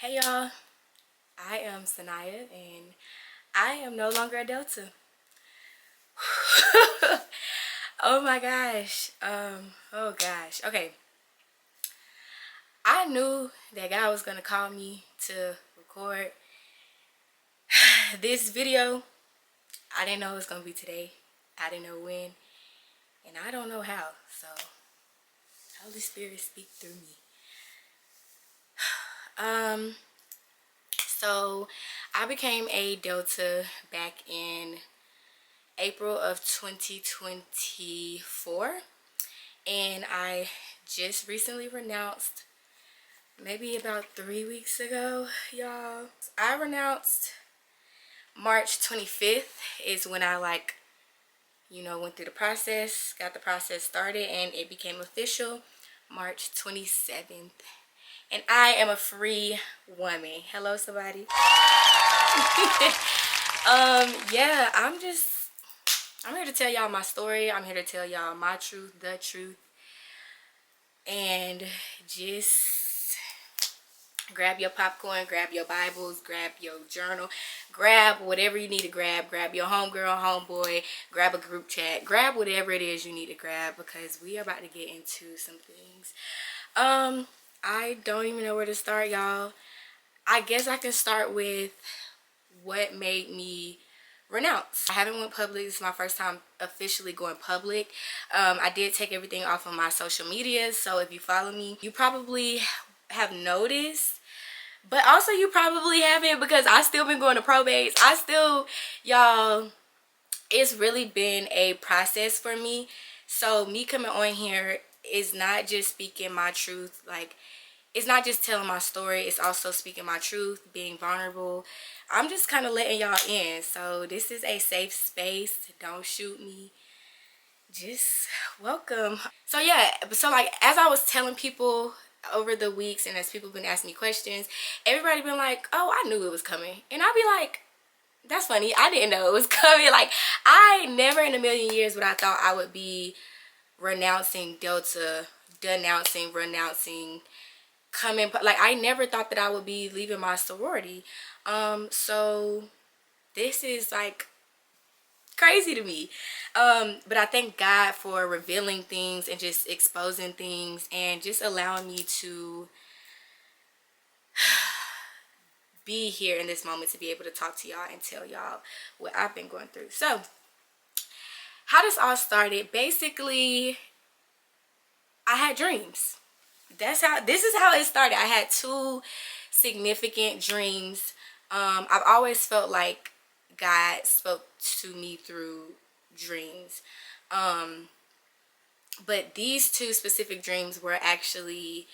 Hey y'all, I am Sanaya and I am no longer a Delta. Oh my gosh. Oh gosh. Okay. I knew that God was gonna call me to record this video. I didn't know it was gonna be today. I didn't know when. And I don't know how. So Holy Spirit speak through me. So I became a Delta back in April of 2024, and I just recently renounced maybe about 3 weeks ago, y'all. I renounced March 25th is when I went through the process, got the process started, and it became official March 27th. And I am a free woman. Hello, somebody. Yeah, I'm here to tell y'all my story. I'm here to tell y'all my truth, the truth. And just grab your popcorn, grab your Bibles, grab your journal, grab whatever you need to grab. Grab your homegirl, homeboy, grab a group chat, grab whatever it is you need to grab, because we are about to get into some things. I don't even know where to start, y'all. I guess I can start with what made me renounce. I haven't went public. This is my first time officially going public. I did take everything off of my social media, so if you follow me, you probably have noticed, but also you probably haven't, because I still been going to probates. Y'all, it's really been a process for me. So me coming on here is not just speaking my truth, like it's not just telling my story, it's also speaking my truth, being vulnerable. I'm just kind of letting y'all in. So this is a safe space. Don't shoot me. Just welcome. So yeah, so like as I was telling people over the weeks, and as people been asking me questions, everybody been like, oh, I knew it was coming. And I'll be like, that's funny, I didn't know it was coming. Like, I never in a million years would I thought I would be renouncing Delta, denouncing, renouncing, coming, like I never thought that I would be leaving my sorority. So this is like crazy to me, but I thank God for revealing things and just exposing things and just allowing me to be here in this moment, to be able to talk to y'all and tell y'all what I've been going through. So how this all started, basically I had dreams. This is how it started. I had two significant dreams. I've always felt like God spoke to me through dreams. But these two specific dreams were actually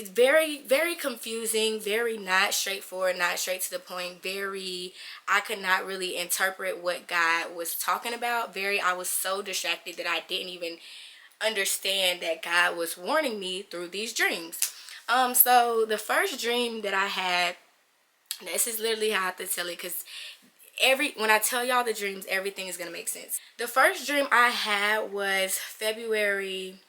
very, very confusing, very not straightforward, not straight to the point, very, I could not really interpret what God was talking about. I was so distracted that I didn't even understand that God was warning me through these dreams. So the first dream that I had, this is literally how I have to tell it, because when I tell y'all the dreams, everything is gonna make sense. The first dream I had was February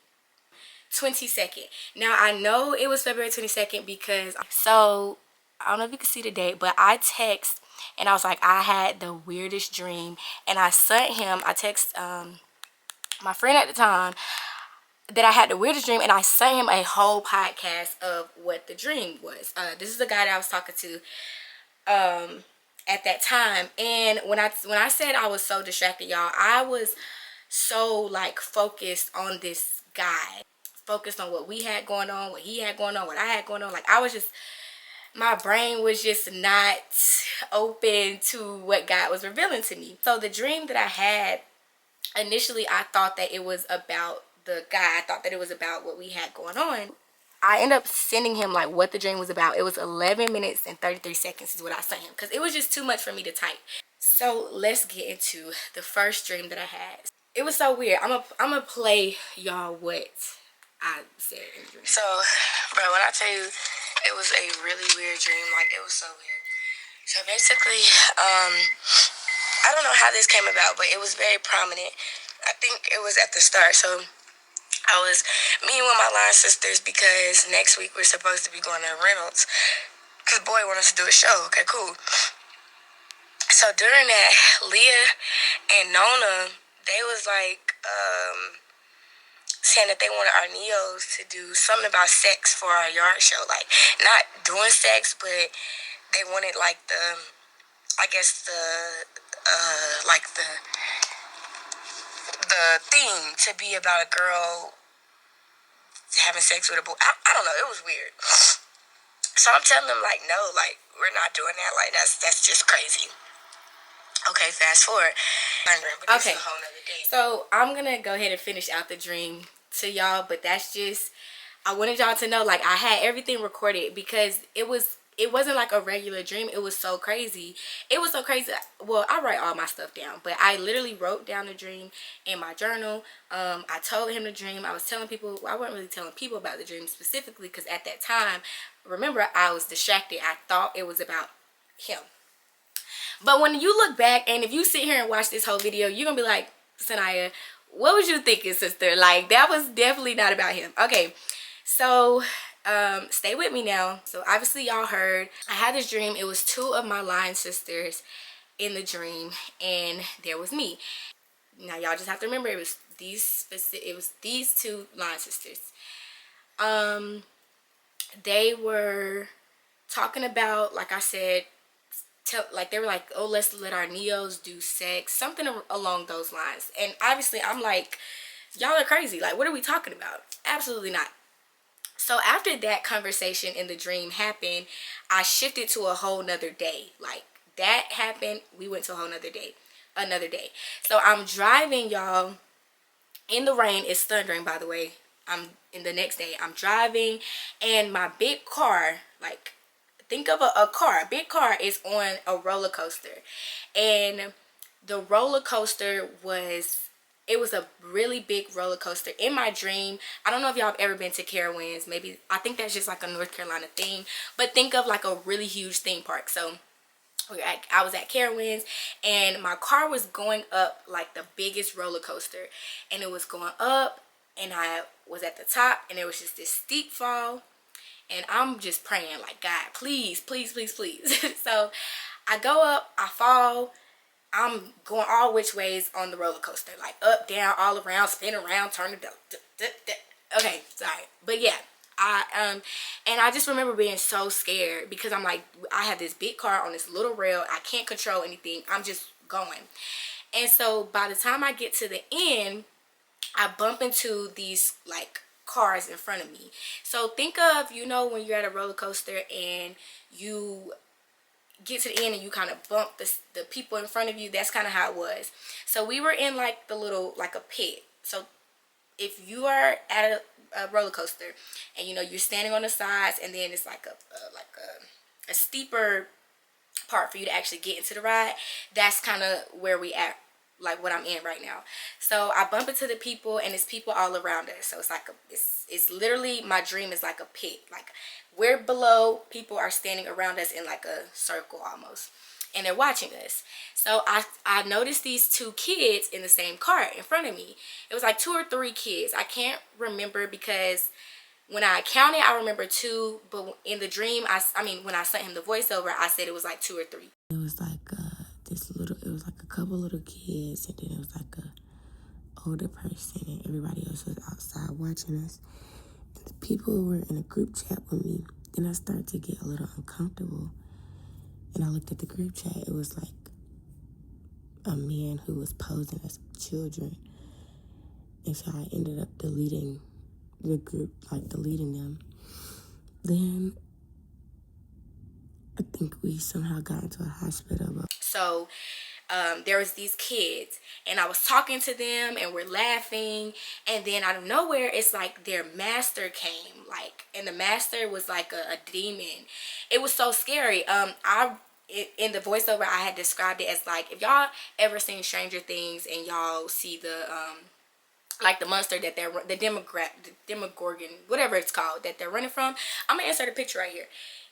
22nd. Now I know it was February 22nd because, so I don't know if you can see the date, but I text and I was like, I had the weirdest dream, and I text my friend at the time that I had the weirdest dream, and I sent him a whole podcast of what the dream was. This is the guy that I was talking to at that time. And when I said I was so distracted, y'all, I was so like focused on this guy, focused on what we had going on, what he had going on, what I had going on. Like, my brain was just not open to what God was revealing to me. So the dream that I had, initially I thought that it was about the guy. I thought that it was about what we had going on. I ended up sending him like what the dream was about. It was 11 minutes and 33 seconds is what I sent him, because it was just too much for me to type. So let's get into the first dream that I had. It was so weird. I'm gonna play y'all what I said in the dream. So, bro, when I tell you, it was a really weird dream. Like, it was so weird. So basically, I don't know how this came about, but it was very prominent. I think it was at the start. So I was meeting with my line sisters because next week we're supposed to be going to Reynolds. Because boy wanted us to do a show. Okay, cool. So during that, Leah and Nona, they was like, saying that they wanted our Neos to do something about sex for our yard show. Like, not doing sex, but they wanted, like, I guess like, the theme to be about a girl having sex with a boy. I don't know. It was weird. So I'm telling them, like, no, like, we're not doing that. Like, that's just crazy. Okay, fast forward. Okay, so I'm gonna go ahead and finish out the dream to y'all, but that's just, I wanted y'all to know, like, I had everything recorded because it wasn't like a regular dream. It was so crazy. It was so crazy. Well, I write all my stuff down, but I literally wrote down the dream in my journal. I told him the dream. I was telling people, well, I wasn't really telling people about the dream specifically because at that time, remember, I was distracted. I thought it was about him. But when you look back, and if you sit here and watch this whole video, you're gonna be like, Sanaya, what was you thinking, sister? Like, that was definitely not about him. Okay, so stay with me now. So obviously y'all heard I had this dream. It was two of my line sisters in the dream, and there was me. Now y'all just have to remember, it was these two line sisters. They were talking about, like I said, like they were like, oh, let's let our Neos do sex, something along those lines. And obviously I'm like, y'all are crazy. Like, what are we talking about? Absolutely not. So after that conversation in the dream happened, I shifted to a whole nother day. Like, that happened, we went to a whole nother day, another day. So I'm driving, y'all, in the rain. It's thundering, by the way. I'm in the next day, I'm driving, and my big car, like, think of a car. A big car is on a roller coaster. And the roller coaster it was a really big roller coaster. In my dream, I don't know if y'all have ever been to Carowinds. Maybe, I think that's just like a North Carolina thing. But think of like a really huge theme park. So I was at Carowinds, and my car was going up like the biggest roller coaster. And it was going up, and I was at the top, and there was just this steep fall. And I'm just praying, like, God, please, please, please, please. So I go up, I fall. I'm going all which ways on the roller coaster, like up, down, all around, spin around, turn it down. Okay, sorry. But yeah, and I just remember being so scared because I'm like, I have this big car on this little rail. I can't control anything. I'm just going. And so by the time I get to the end, I bump into these, like, cars in front of me. So think of, you know, when you're at a roller coaster and you get to the end and you kind of bump the people in front of you. That's kind of how it was. So we were in like the little, like a pit. So if you are at a roller coaster and, you know, you're standing on the sides, and then it's like a steeper part for you to actually get into the ride, that's kind of where we at, like what I'm in right now. So I bump into the people, and it's people all around us. So it's like it's literally, my dream is like a pit. Like, we're below, people are standing around us in like a circle almost, and they're watching us. So I noticed these two kids in the same car in front of me. It was like 2 or 3 kids. I can't remember because when I counted, I remember 2, but in the dream, I mean, when I sent him the voiceover, I said it was like 2 or 3. It was like it was like a couple little kids, and then it was like a older person, and everybody else was outside watching us. And the people were in a group chat with me. Then I started to get a little uncomfortable, and I looked at the group chat. It was like a man who was posing as children, and so I ended up deleting the group, like deleting them. Then I think we somehow got into a hospital. So there was these kids, and I was talking to them, and we're laughing, and then out of nowhere, it's like their master came, like, and the master was like a demon. It was so scary. In the voiceover, I had described it as like, if y'all ever seen Stranger Things and y'all see the like the monster that the demogorgon, whatever it's called, that they're running from. I'm gonna insert a picture right here.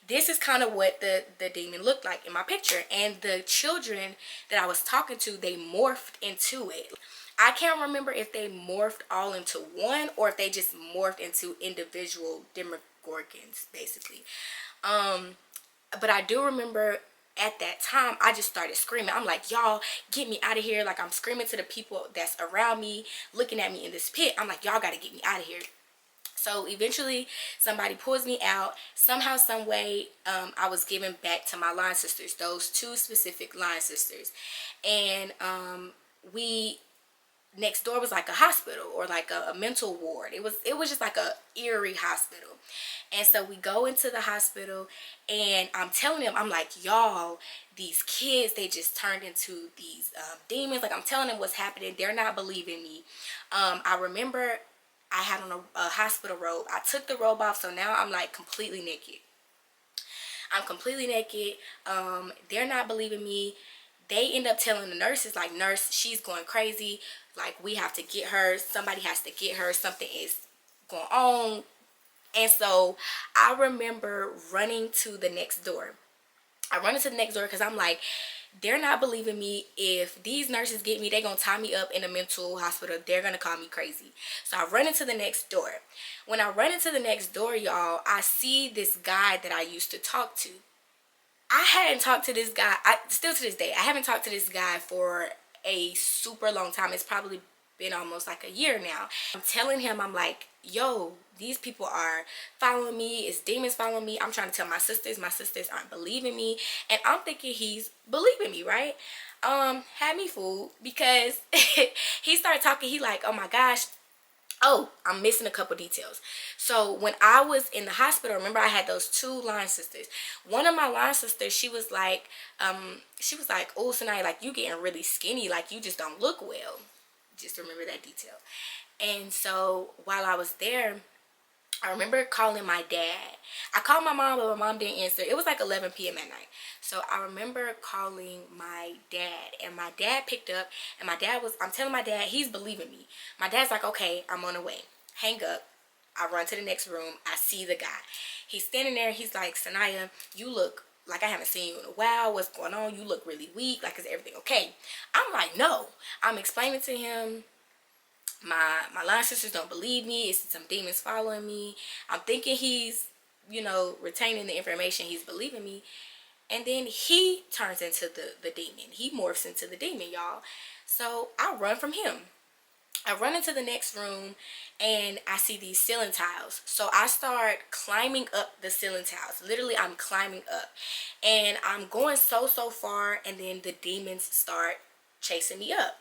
This is kind of what the demon looked like in my picture. And the children that I was talking to, they morphed into it. I can't remember if they morphed all into one or if they just morphed into individual demogorgons, basically. But I do remember at that time, I just started screaming. I'm like, y'all, get me out of here. Like, I'm screaming to the people that's around me, looking at me in this pit. I'm like, y'all got to get me out of here. So eventually somebody pulls me out. Somehow, some way, I was given back to my line sisters, those two specific line sisters. And we next door was like a hospital or like a mental ward. It was just like a eerie hospital. And so we go into the hospital, and I'm telling them, I'm like, y'all, these kids, they just turned into these demons. Like, I'm telling them what's happening. They're not believing me. I remember I had on a hospital robe. I took the robe off, so now I'm like completely naked. I'm completely naked. They're not believing me. They end up telling the nurses, like, nurse, she's going crazy. Like, we have to get her. Somebody has to get her. Something is going on. And so I remember running to the next door. I run into the next door because I'm like, they're not believing me. If these nurses get me, they're going to tie me up in a mental hospital. They're going to call me crazy. So I run into the next door. When I run into the next door, y'all, I see this guy that I used to talk to. I hadn't talked to this guy, still to this day, I haven't talked to this guy for a super long time. It's probably been almost like a year now. I'm telling him, I'm like, yo, these people are following me. It's demons following me. I'm trying to tell my sisters. My sisters aren't believing me. And I'm thinking he's believing me, right? Had me fooled because he started talking. He like, oh my gosh. Oh, I'm missing a couple details. So when I was in the hospital, remember I had those two line sisters. One of my line sisters, she was like, oh, Sanaya, like, you getting really skinny. Like, you just don't look well. Just remember that detail. And so while I was there, I remember calling my dad. I called my mom, but my mom didn't answer. It was like 11 p.m. at night. So I remember calling my dad, and my dad picked up, and I'm telling my dad, he's believing me. My dad's like, okay, I'm on the way. Hang up. I run to the next room. I see the guy. He's standing there. He's like, Sanaya, you look like I haven't seen you in a while. What's going on? You look really weak. Like, is everything okay? I'm like, no. I'm explaining to him, my line sisters don't believe me. It's some demons following me. I'm thinking he's, retaining the information. He's believing me. And then he turns into the demon. He morphs into the demon, y'all. So I run from him. I run into the next room, and I see these ceiling tiles. So I start climbing up the ceiling tiles. Literally, I'm climbing up. And I'm going so far, and then the demons start chasing me up.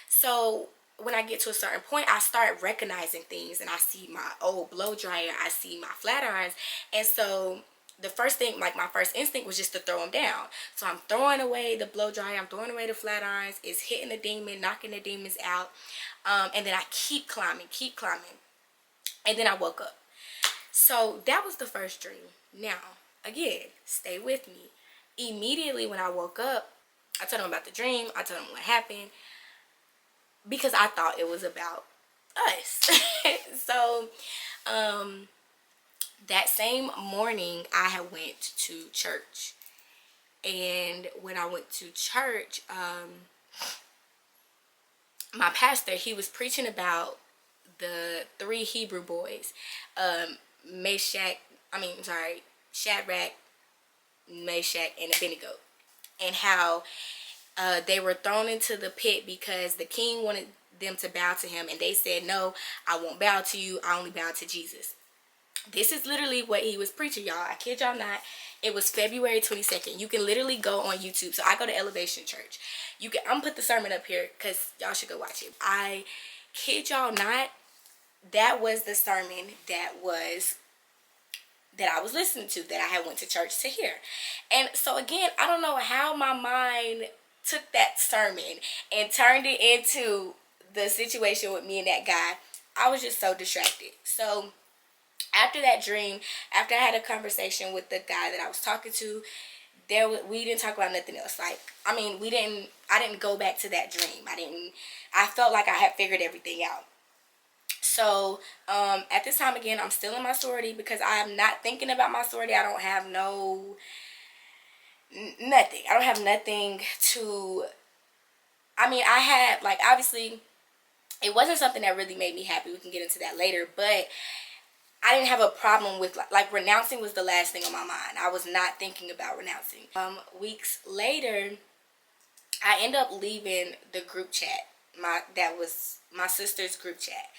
So when I get to a certain point, I start recognizing things, and I see my old blow dryer. I see my flat irons. And so the first thing, like, my first instinct was just to throw them down. So I'm throwing away the blow dryer. I'm throwing away the flat irons. It's hitting the demon, knocking the demons out. And then I keep climbing. And then I woke up. So that was the first dream. Now, again, stay with me. Immediately when I woke up, I told him about the dream. I told him what happened, because I thought it was about us. So that same morning, I had went to church. And when I went to church, my pastor, he was preaching about the three Hebrew boys, Shadrach, Meshach, and Abednego, and how they were thrown into the pit because the king wanted them to bow to him, and they said, no, I won't bow to you. I only bow to Jesus. This is literally what he was preaching, y'all. I kid y'all not. It was February 22nd. You can literally go on YouTube. So I go to Elevation Church. I'm gonna put the sermon up here because y'all should go watch it. I kid y'all not. That was the sermon that I was listening to, that I had went to church to hear. And so again, I don't know how my mind took that sermon and turned it into the situation with me and that guy. I was just so distracted. So after that dream, after I had a conversation with the guy that I was talking to, we didn't talk about nothing else. Like, I didn't go back to that dream. I felt like I had figured everything out. So at this time, again, I'm still in my sorority because I am not thinking about my sorority. I don't have nothing. I don't have nothing to, I had, like, obviously, It wasn't something that really made me happy. We can get into that later, but I didn't have a problem with like renouncing was the last thing on my mind. I was not thinking about renouncing. Weeks later, I end up leaving the group chat. That was my sister's group chat,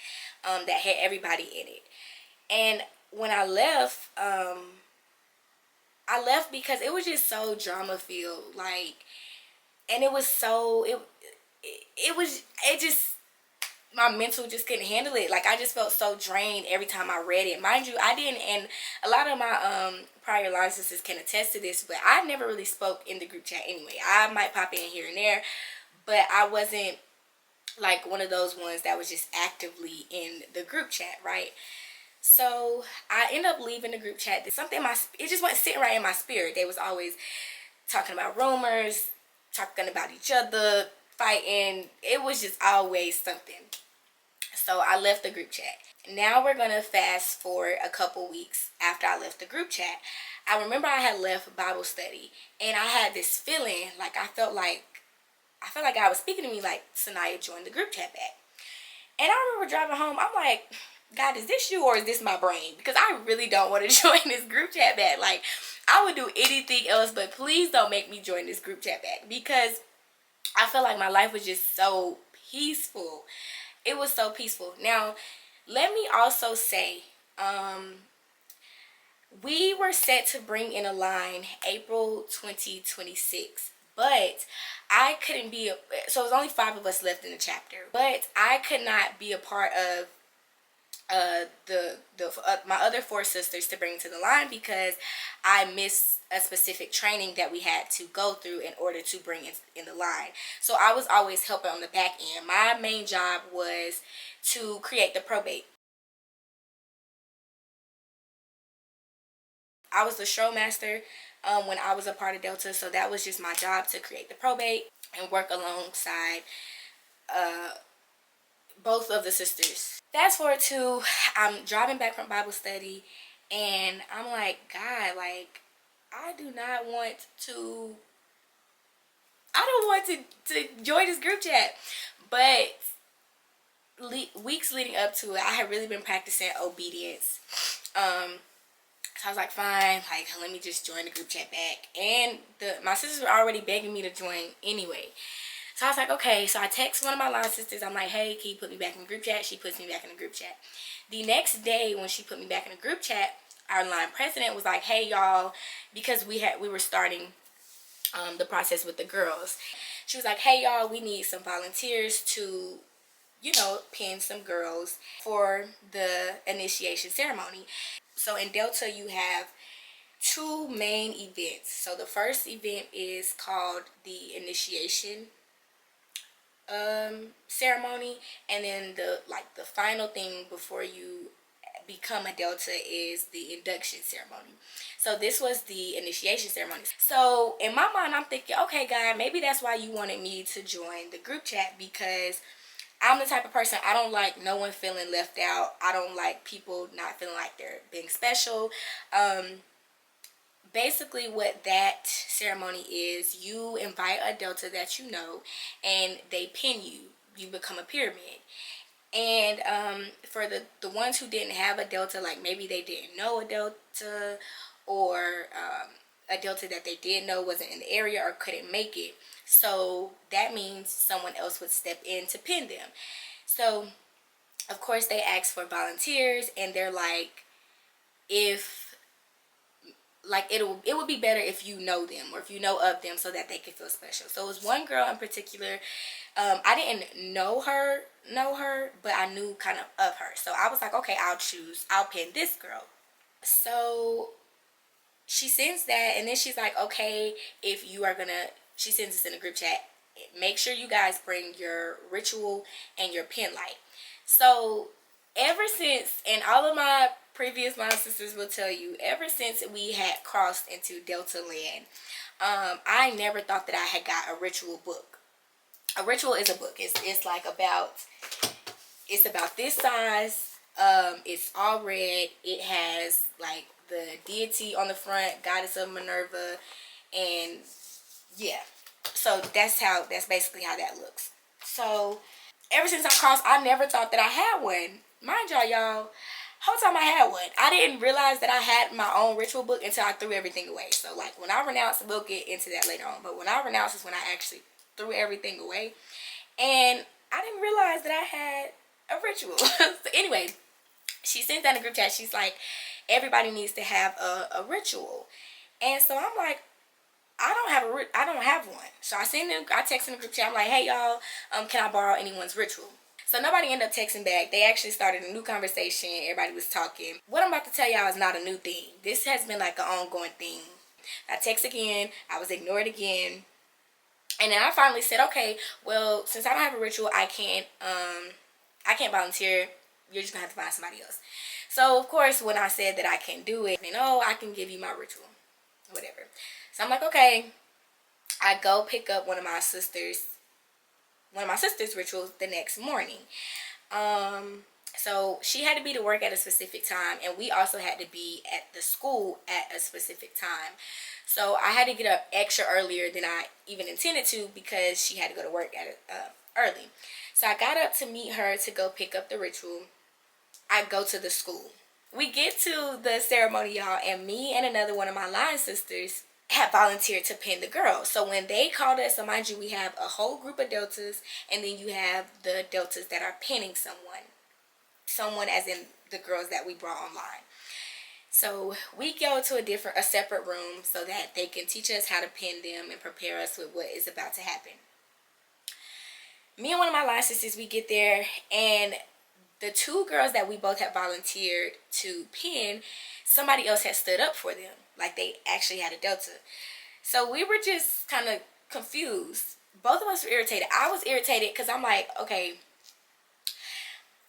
that had everybody in it. And when I left because it was just so drama filled. Like, and it was so it just, my mental just couldn't handle it. Like, I just felt so drained every time I read it. Mind you, I didn't, and a lot of my prior line sisters can attest to this, but I never really spoke in the group chat anyway. I might pop in here and there, but I wasn't like one of those ones that was just actively in the group chat, right? So I end up leaving the group chat. Something it just wasn't sitting right in my spirit. They was always talking about rumors, talking about each other, fighting. It was just always something. So I left the group chat. Now we're gonna fast forward a couple weeks after I left the group chat. I remember I had left Bible study, and I had this feeling like I felt like God was speaking to me, like, Sanaya, joined the group chat back. And I remember driving home, I'm like, God, is this you or is this my brain? Because I really don't want to join this group chat back. Like, I would do anything else, but please don't make me join this group chat back, because I feel like my life was just so peaceful. It was so peaceful. Now, let me also say, we were set to bring in a line April 2026, but I couldn't be, so it was only 5 of us left in the chapter, but I could not be a part of my other 4 sisters to bring to the line because I missed a specific training that we had to go through in order to bring in the line. So I was always helping on the back end. My main job was to create the probate. I was the show master when I was a part of Delta, so that was just my job, to create the probate and work alongside both of the sisters. Fast forward to, I'm driving back from Bible study, and I'm like, God, like, I don't want to join this group chat. But weeks leading up to it, I had really been practicing obedience. So I was like, fine, like, let me just join the group chat back. And my sisters were already begging me to join anyway. So I was like, okay. So I text one of my line sisters. I'm like, hey, can you put me back in the group chat? She puts me back in the group chat. The next day when she put me back in the group chat, our line president was like, hey, y'all, because we were starting the process with the girls. She was like, hey, y'all, we need some volunteers to, pin some girls for the initiation ceremony. So in Delta, you have 2 main events. So the first event is called the initiation ceremony, and then the final thing before you become a Delta is the induction ceremony. So this was the initiation ceremony. So in my mind, I'm thinking, okay, God, maybe that's why you wanted me to join the group chat, because I'm the type of person, I don't like no one feeling left out. I don't like people not feeling like they're being special. Basically what that ceremony is, you invite a Delta that you know, and they pin you. You become a pyramid. And for the ones who didn't have a Delta, like maybe they didn't know a Delta, or a Delta that they did know wasn't in the area or couldn't make it. So that means someone else would step in to pin them. So of course they ask for volunteers, and they're like, it would be better if you know them, or if you know of them, so that they could feel special. So it was one girl in particular. I didn't know her, but I knew kind of her. So I was like, okay, I'll pin this girl. So she sends that, and then she's like, okay, if you are gonna, she sends this in a group chat, make sure you guys bring your ritual and your pen light. So ever since, and all of my previous line sisters will tell you, ever since we had crossed into Delta land, I never thought that I had got a ritual book. A ritual is a book. It's like it's about this size. It's all red. It has like the deity on the front, goddess of Minerva, and yeah. So that's basically how that looks. So ever since I crossed, I never thought that I had one. Mind y'all, whole time I had one. I didn't realize that I had my own ritual book until I threw everything away. So like when I renounce, we'll get into that later on. But when I renounce is when I actually threw everything away. And I didn't realize that I had a ritual. So anyway, she sent that in the group chat. She's like, everybody needs to have a ritual. And so I'm like, I don't have one. So I text in the group chat. I'm like, hey y'all, can I borrow anyone's ritual? So nobody ended up texting back. They actually started a new conversation. Everybody was talking. What I'm about to tell y'all is not a new thing. This has been like an ongoing thing. I text again. I was ignored again. And then I finally said, okay, well, since I don't have a ritual, I can't volunteer. You're just gonna have to find somebody else. So of course, when I said that I can do it, I can give you my ritual, whatever. So I'm like, okay. I go pick up one of my sister's rituals the next morning. So she had to be to work at a specific time, and we also had to be at the school at a specific time. So I had to get up extra earlier than I even intended to because she had to go to work at early. So I got up to meet her to go pick up the ritual. I go to the school. We get to the ceremony, y'all, and me and another one of my line sisters had volunteered to pin the girls. So when they called us, so mind you, we have a whole group of deltas, and then you have the deltas that are pinning someone. Someone as in the girls that we brought online. So we go to a separate room so that they can teach us how to pin them and prepare us with what is about to happen. Me and one of my line sisters, we get there, and the two girls that we both had volunteered to pin, somebody else had stood up for them. Like they actually had a delta. So we were just kind of confused. Both of us were irritated. I was irritated because I'm like, okay,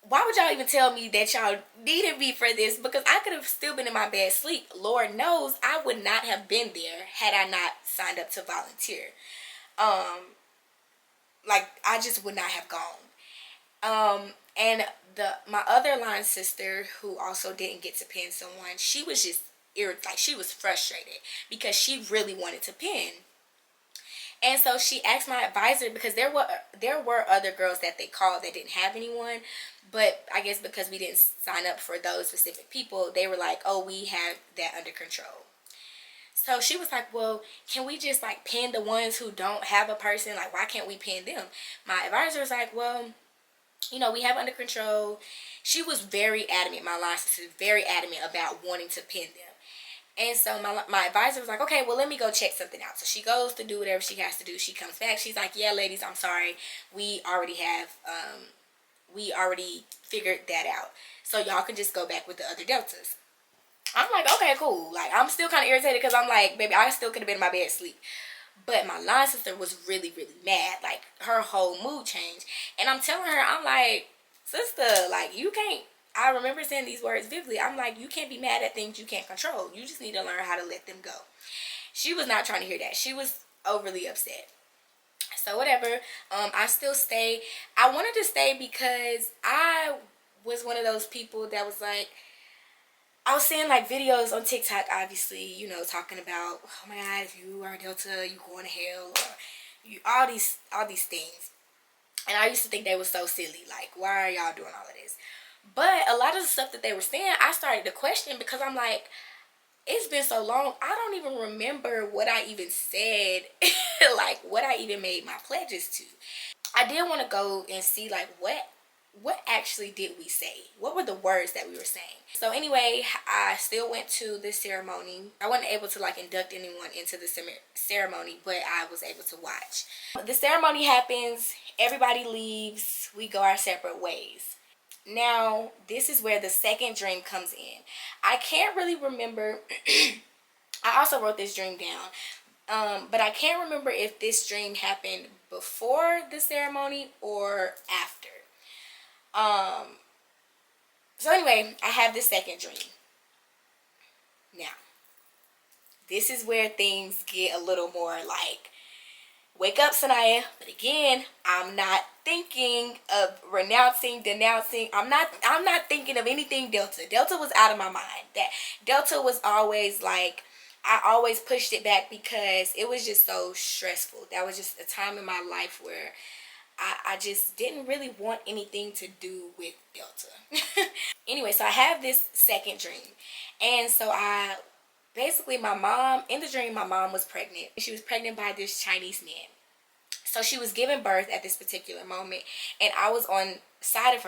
why would y'all even tell me that y'all needed me for this? Because I could have still been in my bed asleep. Lord knows I would not have been there had I not signed up to volunteer. Like I just would not have gone. And my other line sister, who also didn't get to pin someone, she was just irritated. Like she was frustrated because she really wanted to pin. And so she asked my advisor, because there were other girls that they called that didn't have anyone, but I guess because we didn't sign up for those specific people, they were like, oh, we have that under control. So she was like, well, can we just like pin the ones who don't have a person? Like, why can't we pin them? My advisor was like, well, we have under control. She was very adamant, my line sister was very adamant about wanting to pin them. And so my advisor was like, okay, well, let me go check something out. So she goes to do whatever she has to do. She comes back. She's like, yeah, ladies, I'm sorry. We already figured that out. So y'all can just go back with the other deltas. I'm like, okay, cool. Like, I'm still kind of irritated because I'm like, baby, I still could have been in my bed asleep. But my line sister was really, really mad. Like, her whole mood changed. And I'm telling her, I'm like, sister, like, you can't. I remember saying these words vividly. I'm like, you can't be mad at things you can't control. You just need to learn how to let them go. She was not trying to hear that. She was overly upset. So whatever. I still stay. I wanted to stay because I was one of those people that was like, I was seeing like videos on TikTok, obviously, talking about, oh my God, if you are Delta, you going to hell, or all these things. And I used to think they were so silly. Like, why are y'all doing all of this? But a lot of the stuff that they were saying, I started to question because I'm like, it's been so long. I don't even remember what I even said, like what I even made my pledges to. I did want to go and see like what actually did we say? What were the words that we were saying? So anyway, I still went to the ceremony. I wasn't able to like induct anyone into the ceremony, but I was able to watch. The ceremony happens, everybody leaves, we go our separate ways. Now, this is where the second dream comes in. I can't really remember. I also wrote this dream down. But I can't remember if this dream happened before the ceremony or after. So anyway, I have this second dream. Now, this is where things get a little more like, wake up, Sanaya. But again, I'm not thinking of renouncing, denouncing. I'm not thinking of anything Delta. Delta was out of my mind. That Delta was always like, I always pushed it back because it was just so stressful. That was just a time in my life where I just didn't really want anything to do with Delta. Anyway, so I have this second dream. And so basically my mom, in the dream, my mom was pregnant. She was pregnant by this Chinese man. So she was giving birth at this particular moment, and I was alongside of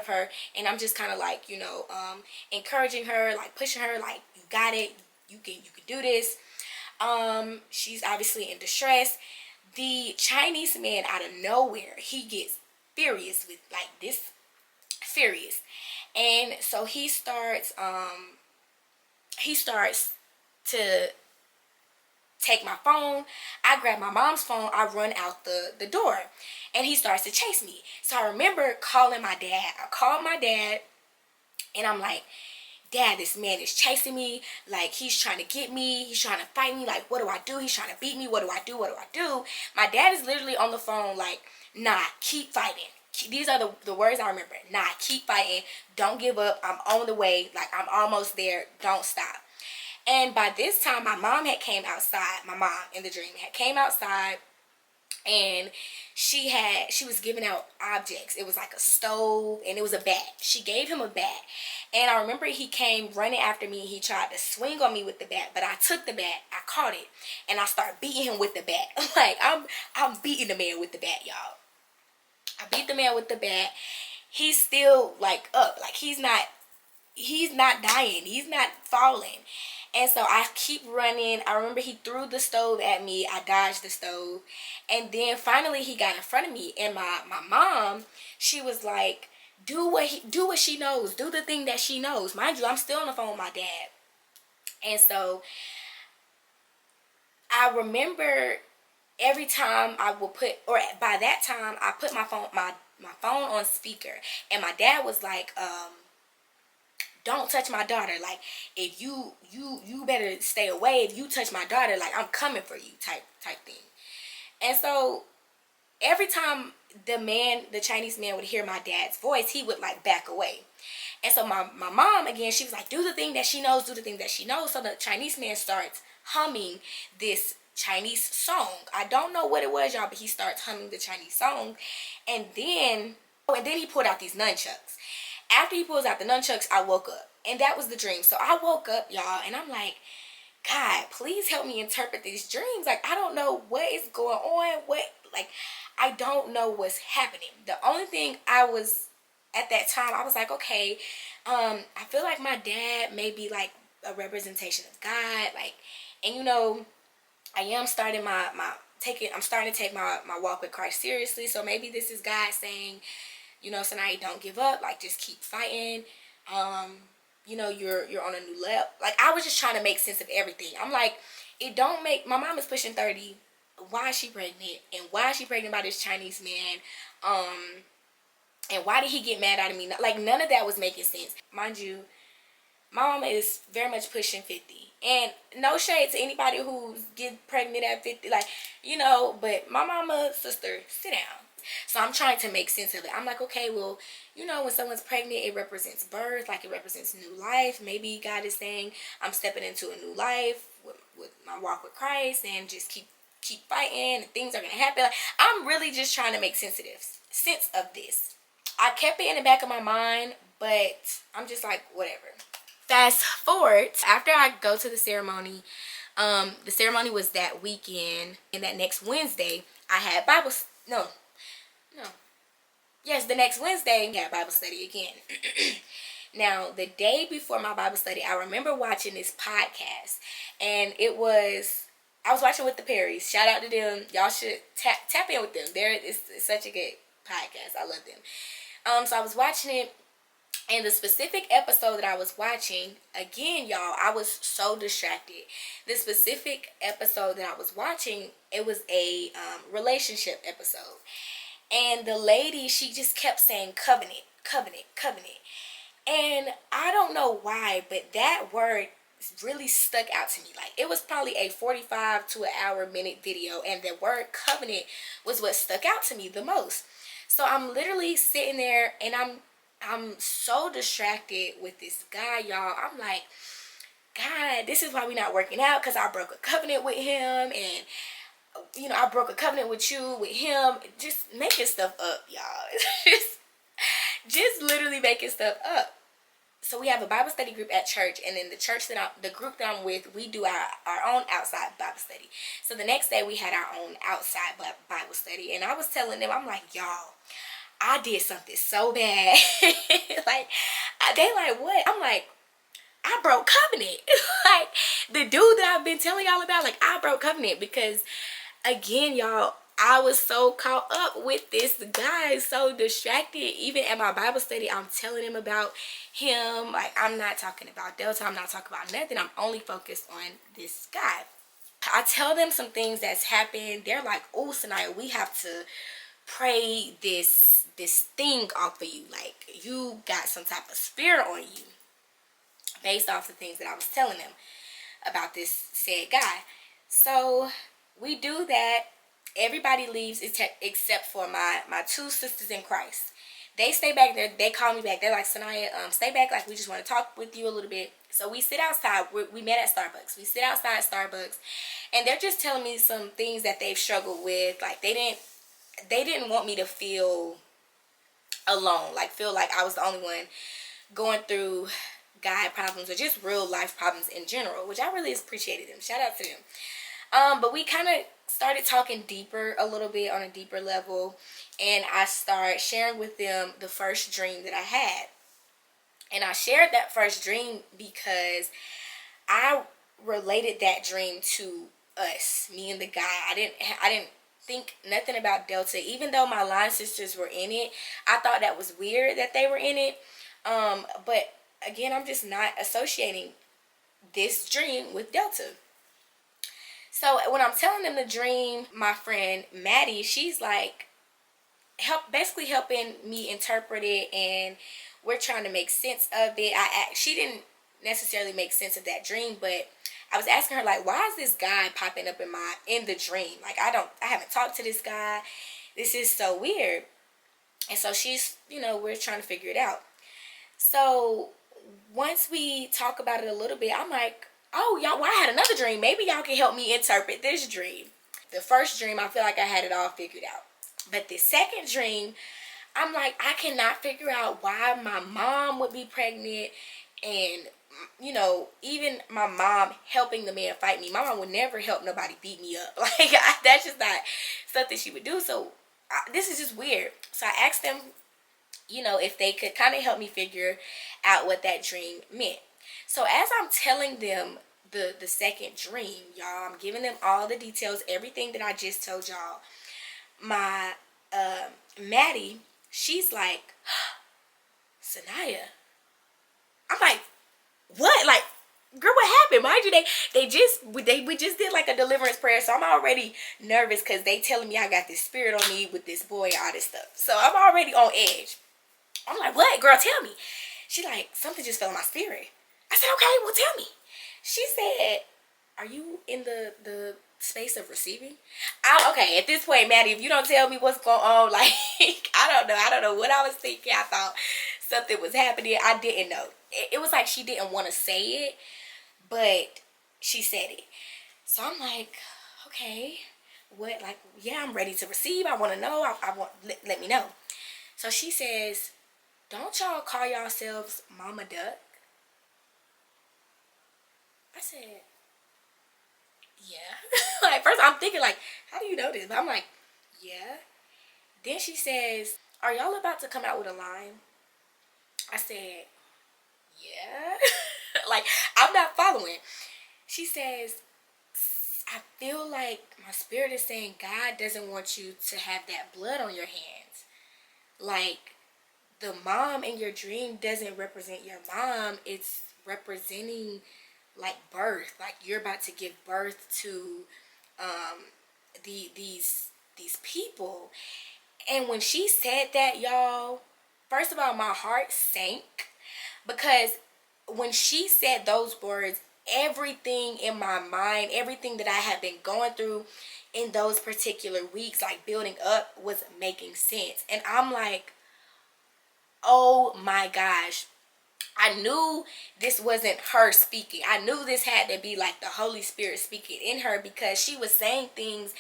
her, and I'm just kind of like, encouraging her, like pushing her, like, you got it, you can do this. She's obviously in distress. The Chinese man, out of nowhere, he gets furious with, like, this, furious. And so he starts to take my phone. I grab my mom's phone. I run out the door, and he starts to chase me. So I remember calling my dad. I called my dad, and I'm like, Dad, this man is chasing me. Like, he's trying to get me. He's trying to fight me. Like, what do I do? He's trying to beat me. What do I do? What do I do? My dad is literally on the phone like, nah, keep fighting. These are the words I remember. Nah, keep fighting. Don't give up. I'm on the way. Like, I'm almost there. Don't stop. And by this time, my mom had came outside. My mom, in the dream, had came outside, and she was giving out objects. It was like a stove, and it was a bat. She gave him a bat, and I remember he came running after me. He tried to swing on me with the bat, but I took the bat, I caught it, and I started beating him with the bat. Like, I'm beating the man with the bat, y'all. I beat the man with the bat. He's still, like, up. Like, he's not dying. He's not falling. And so I keep running. I remember he threw the stove at me. I dodged the stove. And then finally he got in front of me. And my mom, she was like, do what she knows. Do the thing that she knows. Mind you, I'm still on the phone with my dad. And so I remember every time I would by that time I put my phone on speaker. And my dad was like, don't touch my daughter. Like, if you better stay away. If you touch my daughter, like, I'm coming for you, type thing. And so every time the Chinese man would hear my dad's voice, he would, like, back away. And so my mom, again, she was like, do the thing that she knows, do the thing that she knows. So the Chinese man starts humming this Chinese song. I don't know what it was, y'all, but he starts humming the Chinese song. And then he pulled out these nunchucks. After he pulls out the nunchucks, I woke up. And that was the dream. So I woke up, y'all, and I'm like, God, please help me interpret these dreams. Like, I don't know what is going on. I don't know what's happening. The only thing at that time, I was like, okay, I feel like my dad may be like a representation of God. Like, and I am starting I'm starting to take my walk with Christ seriously. So maybe this is God saying, Sanaya, don't give up. Like, just keep fighting. You're on a new level. Like, I was just trying to make sense of everything. I'm like, my mom is pushing 30. Why is she pregnant? And why is she pregnant by this Chinese man? And why did he get mad at me? Like, none of that was making sense. Mind you, my mama is very much pushing 50. And no shade to anybody who's getting pregnant at 50. Like, but my mama, sister, sit down. So I'm trying to make sense of it. I'm like, okay, well, when someone's pregnant, it represents birth. Like, it represents new life. Maybe God is saying I'm stepping into a new life with my walk with Christ, and just keep fighting, and things are going to happen. Like, I'm really just trying to make sense of this. I kept it in the back of my mind, but I'm just like, whatever. Fast forward, after I go to the ceremony was that weekend, and that next Wednesday, I had the next Wednesday, we had Bible study again. Now, the day before my Bible study, I remember watching this podcast, and I was watching with the Perrys. Shout out to them. Y'all should tap in with them. It's such a good podcast. I love them. So I was watching it, and the specific episode that I was watching, again, y'all, I was so distracted. The specific episode that I was watching, it was a relationship episode. And the lady, she just kept saying covenant, covenant, covenant. And I don't know why, but that word really stuck out to me. Like, it was probably a 45 to an hour minute video, and the word covenant was what stuck out to me the most. So I'm literally sitting there, and I'm so distracted with this guy, y'all. I'm like, God, this is why we're not working out, because I broke a covenant with him, and I broke a covenant with you, with him. Just making stuff up, y'all. Just literally making stuff up. So we have a Bible study group at church, and then the group that I'm with, we do our own outside Bible study. So the next day we had our own outside Bible study, and I was telling them, I'm like, y'all, I did something so bad. Like, they like, what? I'm like, I broke covenant. Like, the dude that I've been telling y'all about, like, I broke covenant because, again, y'all, I was so caught up with this guy, so distracted. Even at my Bible study, I'm telling him about him. Like, I'm not talking about Delta. I'm not talking about nothing. I'm only focused on this guy. I tell them some things that's happened. They're like, oh, Sanaya, we have to pray this thing off of you. Like, you got some type of spirit on you. Based off the things that I was telling them about this said guy. So we do that. Everybody leaves except for my two sisters in Christ. They stay back there. They call me back. They're like, Sanaya, stay back. Like, we just want to talk with you a little bit. So we sit outside. We met at Starbucks. We sit outside Starbucks, and they're just telling me some things that they've struggled with. Like, they didn't want me to feel alone. Like, feel like I was the only one going through guy problems or just real life problems in general, which I really appreciated them. Shout out to them. But we kind of started talking deeper a little bit, on a deeper level, and I started sharing with them the first dream that I had. And I shared that first dream because I related that dream to us, me and the guy. I didn't think nothing about Delta, even though my line sisters were in it. I thought that was weird that they were in it. But again, I'm just not associating this dream with Delta. So when I'm telling them the dream, my friend Maddie, she's like, basically helping me interpret it, and we're trying to make sense of it. She didn't necessarily make sense of that dream, but I was asking her, like, why is this guy popping up in the dream? Like, I haven't talked to this guy. This is so weird. And so she's, we're trying to figure it out. So once we talk about it a little bit, I'm like, oh, y'all, well, I had another dream. Maybe y'all can help me interpret this dream. The first dream, I feel like I had it all figured out. But the second dream, I'm like, I cannot figure out why my mom would be pregnant, and, even my mom helping the man fight me. My mom would never help nobody beat me up. Like, that's just not something she would do. So this is just weird. So I asked them, if they could kind of help me figure out what that dream meant. So as I'm telling them the second dream, y'all, I'm giving them all the details, everything that I just told y'all. My Maddie, she's like, Sanaya. I'm like, what? Like, girl, what happened? Mind you, we just did like a deliverance prayer, so I'm already nervous because they telling me I got this spirit on me with this boy and all this stuff. So I'm already on edge. I'm like, what? Girl, tell me. She like, something just fell in my spirit. I said, okay, well, tell me. She said, are you in the space of receiving? Okay, at this point, Maddie, if you don't tell me what's going on, like, I don't know what I was thinking. I thought something was happening. I didn't know. It was like she didn't want to say it, but she said it. So I'm like, okay, what? Like, yeah, I'm ready to receive. I want to know. I want, let me know. So she says, don't y'all call yourselves Mama Duck? I said, yeah. Like, first I'm thinking, like, how do you know this? But I'm like, yeah. Then she says, are y'all about to come out with a line? I said, yeah. Like, I'm not following. She says, I feel like my spirit is saying God doesn't want you to have that blood on your hands. Like, the mom in your dream doesn't represent your mom. It's representing, like, birth. Like, you're about to give birth to these people. And when she said that, y'all, first of all, my heart sank, because when she said those words, everything in my mind, everything that I had been going through in those particular weeks, like building up, was making sense. And I'm like, oh my gosh, I knew this wasn't her speaking. I knew this had to be like the Holy Spirit speaking in her, because she was saying things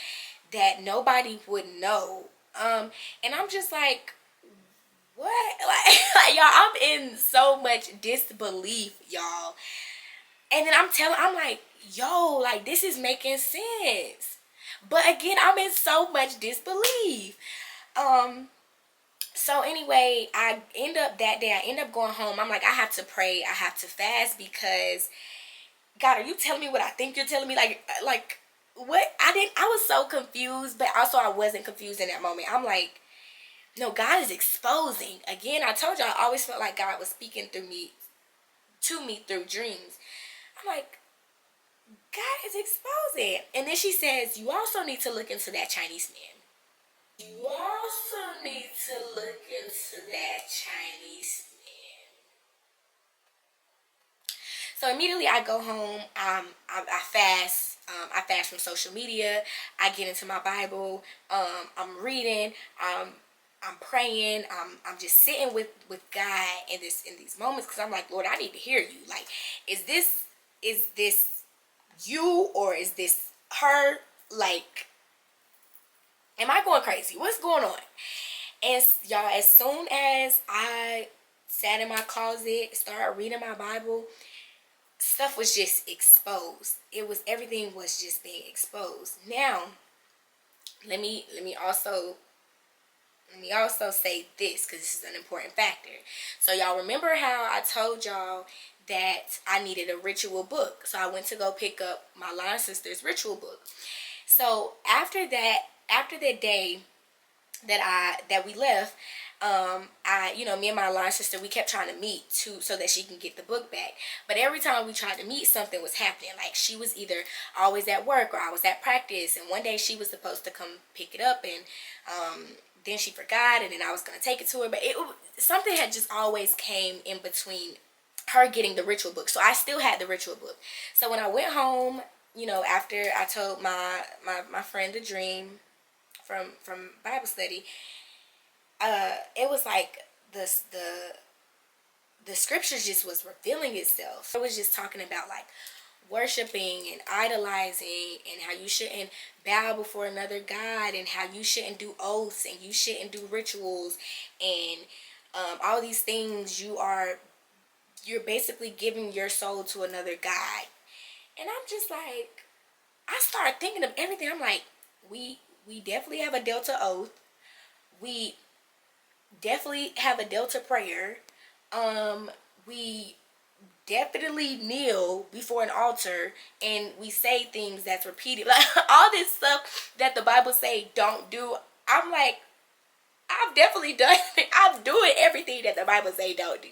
that nobody would know. And I'm just like, what? Like y'all, I'm in so much disbelief, y'all. And then I'm like, yo, like this is making sense. But again, I'm in so much disbelief. So anyway, I end up that day, I end up going home. I'm like, I have to pray, I have to fast, because God, are you telling me what I think you're telling me? Like what? I was so confused, but also I wasn't confused in that moment. I'm like, no, God is exposing. Again, I told you I always felt like God was speaking through me, to me through dreams. I'm like, God is exposing. And then she says, you also need to look into that Chinese man. You also need to look into that Chinese man. So immediately I go home. I fast. I fast from social media. I get into my Bible. I'm reading. I'm praying. I'm just sitting with God in these moments, because I'm like, Lord, I need to hear you. Like, is this you, or is this her? Like, am I going crazy? What's going on? And y'all, as soon as I sat in my closet, started reading my Bible, stuff was just exposed. Everything was just being exposed. Now, let me also say this, because this is an important factor. So y'all remember how I told y'all that I needed a ritual book. So I went to go pick up my line sister's ritual book. So after that day that we left, me and my line sister, we kept trying to meet so that she can get the book back. But every time we tried to meet, something was happening. Like, she was either always at work or I was at practice, and one day she was supposed to come pick it up, and then she forgot, and then I was gonna take it to her, but something had just always came in between her getting the ritual book. So I still had the ritual book. So when I went home, after I told my friend the dream from Bible study, it was like the scriptures just was revealing itself. It was just talking about like worshiping and idolizing, and how you shouldn't bow before another god, and how you shouldn't do oaths, and you shouldn't do rituals, and all these things. You're basically giving your soul to another god. And I'm just like, I started thinking of everything. I'm like, we definitely have a Delta oath. We definitely have a Delta prayer. We definitely kneel before an altar, and we say things that's repeated. Like, all this stuff that the Bible say don't do. I'm like, I've definitely done it. I'm doing everything that the Bible say don't do.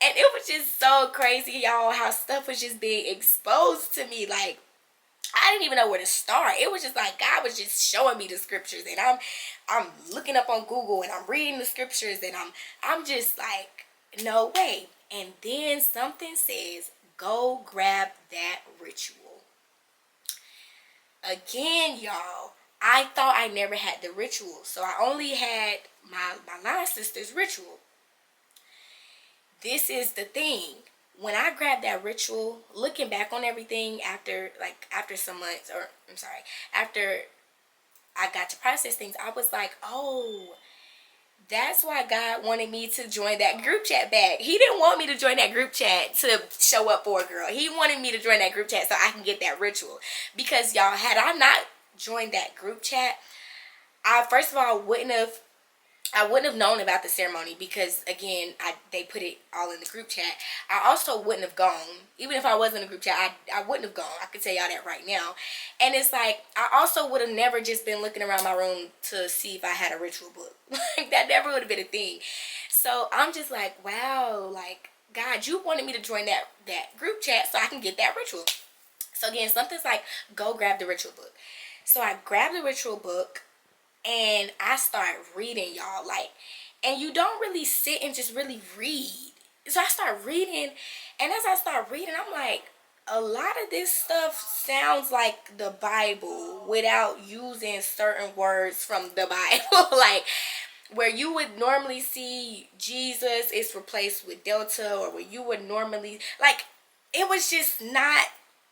And it was just so crazy, y'all, how stuff was just being exposed to me. Like, I didn't even know where to start. It was just like God was just showing me the scriptures, and I'm looking up on Google, and I'm reading the scriptures, and I'm just like, no way. And then something says, go grab that ritual. Again, y'all, I thought I never had the ritual, so I only had my line sister's ritual. This is the thing. When I grabbed that ritual, looking back on everything after some months, or I'm sorry, after I got to process things, I was like, oh, that's why God wanted me to join that group chat back. He didn't want me to join that group chat to show up for a girl. He wanted me to join that group chat so I can get that ritual. Because y'all, had I not joined that group chat, I first of all wouldn't have known about the ceremony, because again, they put it all in the group chat. I also wouldn't have gone. Even if I was in a group chat, I wouldn't have gone. I could tell y'all that right now. And it's like, I also would have never just been looking around my room to see if I had a ritual book. Like, that never would have been a thing. So I'm just like, wow, like, God, you wanted me to join that group chat so I can get that ritual. So again, something's like, go grab the ritual book. So I grabbed the ritual book, and I start reading, y'all, like, and you don't really sit and just really read. So I start reading, and as I start reading, I'm like, a lot of this stuff sounds like the Bible without using certain words from the Bible. Like, where you would normally see Jesus is replaced with Delta, or where you would normally, like, it was just not,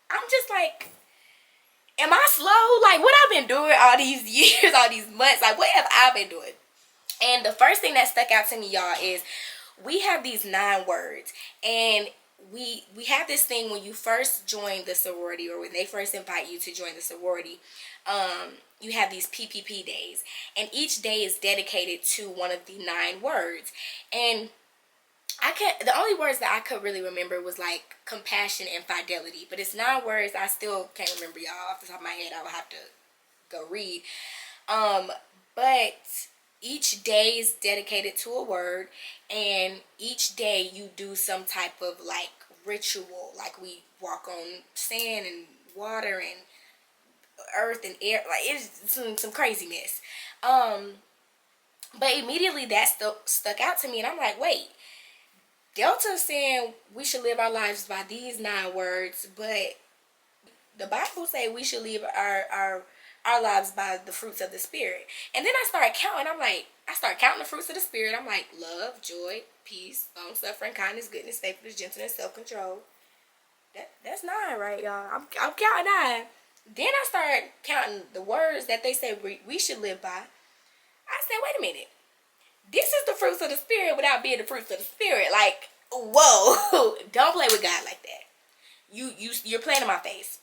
I'm just like, am I slow? Like, what I've been doing all these years, all these months, like, what have I been doing? And the first thing that stuck out to me, y'all, is we have these 9 words, and we have this thing when you first join the sorority, or when they first invite you to join the sorority. You have these PPP days, and each day is dedicated to one of the 9 words. And the only words that I could really remember was like compassion and fidelity, but it's 9 words. I still can't remember, y'all, off the top of my head. I would have to go read. But each day is dedicated to a word, and each day you do some type of like ritual, like we walk on sand and water and earth and air, like it's some craziness. But immediately that stuck out to me, and I'm like, wait, Delta saying we should live our lives by these 9 words, but the Bible say we should live our lives by the fruits of the Spirit. And then I started counting. I started counting the fruits of the Spirit. I'm like, love, joy, peace, long suffering, kindness, goodness, faithfulness, gentleness, self-control. That's 9, right, y'all? I'm counting 9. Then I started counting the words that they say we should live by. I said, wait a minute. This is the fruits of the Spirit without being the fruits of the Spirit. Like, whoa. Don't play with God like that. You're playing in my face.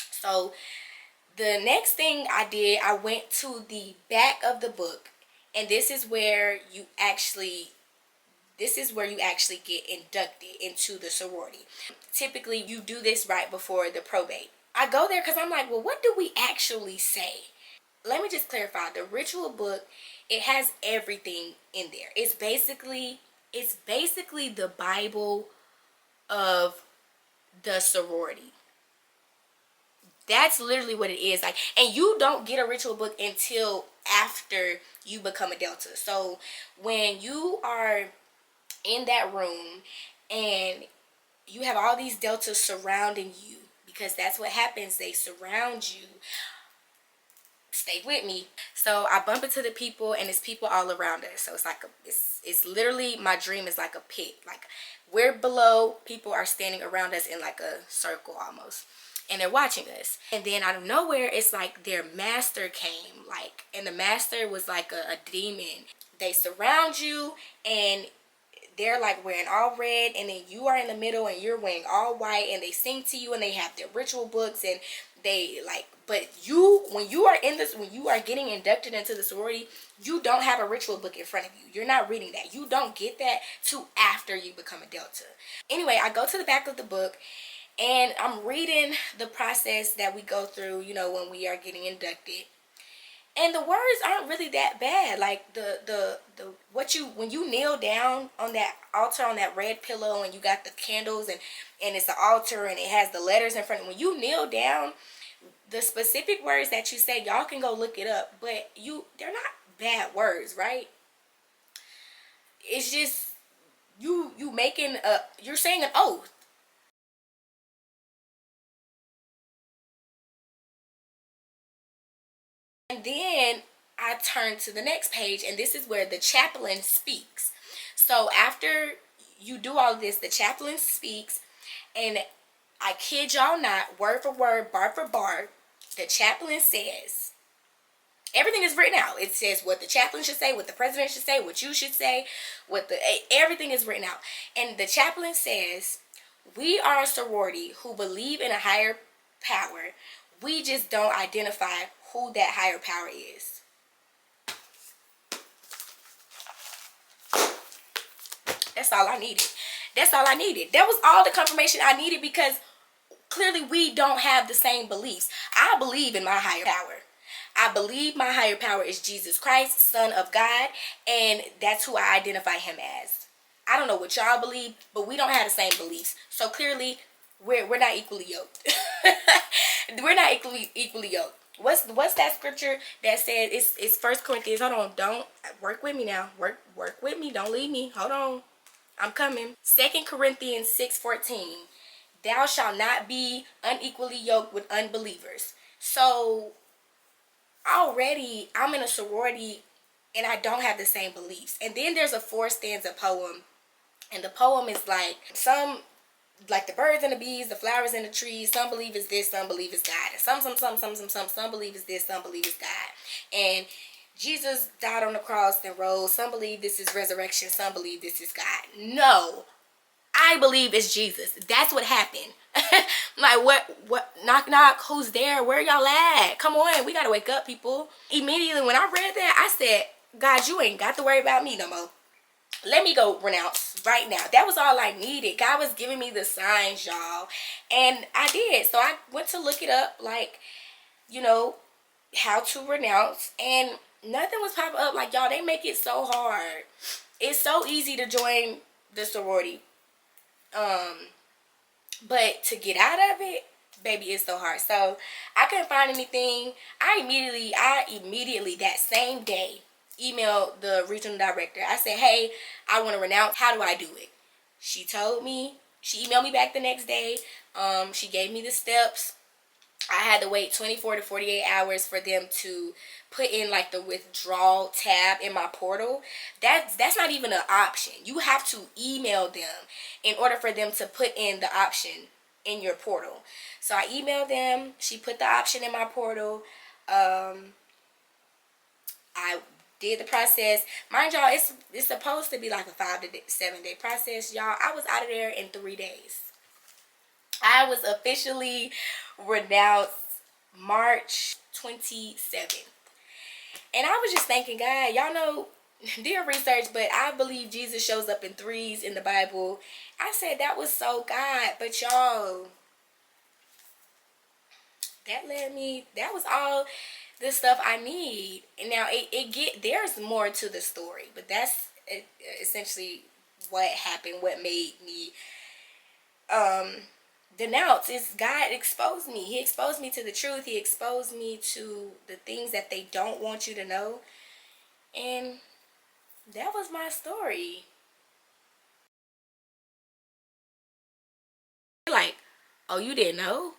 So the next thing I did, I went to the back of the book, and this is where you actually get inducted into the sorority. Typically, you do this right before the probate. I go there because I'm like, well, what do we actually say? Let me just clarify. The ritual book, it has everything in there. It's basically the Bible of the sorority. That's literally what it is. Like, and you don't get a ritual book until after you become a Delta. So when you are in that room and you have all these Deltas surrounding you, because that's what happens, they surround you. Stay with me. So I bump into the people, and it's people all around us. So it's like it's literally, my dream is like a pit. Like, we're below, people are standing around us in like a circle almost, and they're watching us. And then out of nowhere, it's like their master came, like, and the master was like a demon. They surround you, and they're like wearing all red, and then you are in the middle and you're wearing all white, and they sing to you, and they have their ritual books, and they like, but when you are getting inducted into the sorority, you don't have a ritual book in front of you. You're not reading that. You don't get that till after you become a Delta. Anyway, I go to the back of the book, and I'm reading the process that we go through, when we are getting inducted. And the words aren't really that bad. Like when you kneel down on that altar, on that red pillow, and you got the candles, and it's the altar, and it has the letters in front. When you kneel down, the specific words that you say, y'all can go look it up, but they're not bad words, right? It's just you're saying an oath. And then I turn to the next page, and this is where the chaplain speaks. So after you do all of this, the chaplain speaks, and I kid y'all not, word for word, bar for bar, the chaplain says, everything is written out. It says what the chaplain should say, what the president should say, what you should say, everything is written out. And the chaplain says, we are a sorority who believe in a higher power. We just don't identify who that higher power is. That's all I needed. That was all the confirmation I needed, because clearly we don't have the same beliefs. I believe in my higher power. I believe my higher power is Jesus Christ, Son of God, and that's who I identify him as. I don't know what y'all believe, but we don't have the same beliefs. So clearly, we're not equally yoked. We're not equally yoked. What's that scripture that says, it's 1 Corinthians, hold on, don't work with me now. Work with me, don't leave me. Hold on. I'm coming. 2 Corinthians 6:14. Thou shalt not be unequally yoked with unbelievers. So already I'm in a sorority and I don't have the same beliefs. And then there's a 4-stanza poem, and the poem is like, some, like the birds and the bees, the flowers and the trees, some believe it's this, some believe it's God. And some believe it's this, some believe it's God. And Jesus died on the cross and rose. Some believe this is resurrection, some believe this is God. No, I believe it's Jesus. That's what happened. Like, what, knock, knock, who's there? Where y'all at? Come on, we gotta wake up, people. Immediately when I read that, I said, God, you ain't got to worry about me no more. Let me go renounce right now. That was all I needed. God was giving me the signs, y'all. And I did. So I went to look it up, like, you know, how to renounce. And nothing was popping up. Like, y'all, they make it so hard. It's so easy to join the sorority. But to get out of it, baby, it's so hard. So I couldn't find anything. I immediately that same day emailed the regional director. I said, hey, I want to renounce. How do I do it? She told me. She emailed me back the next day. She gave me the steps. I had to wait 24 to 48 hours for them to put in like the withdrawal tab in my portal. That's not even an option. You have to email them in order for them to put in the option in your portal. So I emailed them. She put the option in my portal. I did the process. Mind y'all, it's supposed to be like a 5 to 7 day process. Y'all, I was out of there in 3 days. I was officially renounced March 27th. And I was just thinking, God, y'all know, do your research, but I believe Jesus shows up in 3s in the Bible. I said that was so God, but y'all, that was all the stuff I need. And now there's more to the story, but that's essentially what happened, what made me denounce. Is God exposed me. He exposed me to the truth. He exposed me to the things that they don't want you to know. And that was my story. Like, oh, you didn't know?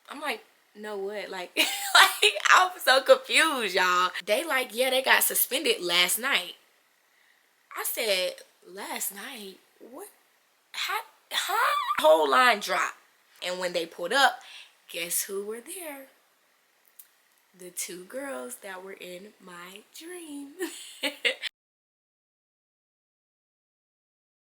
I'm like, no, what? Like, like, I'm so confused, y'all. They like, yeah, they got suspended last night. I said, last night? What? How? Huh? Whole line dropped. And when they pulled up, guess who were there? The 2 girls that were in my dream.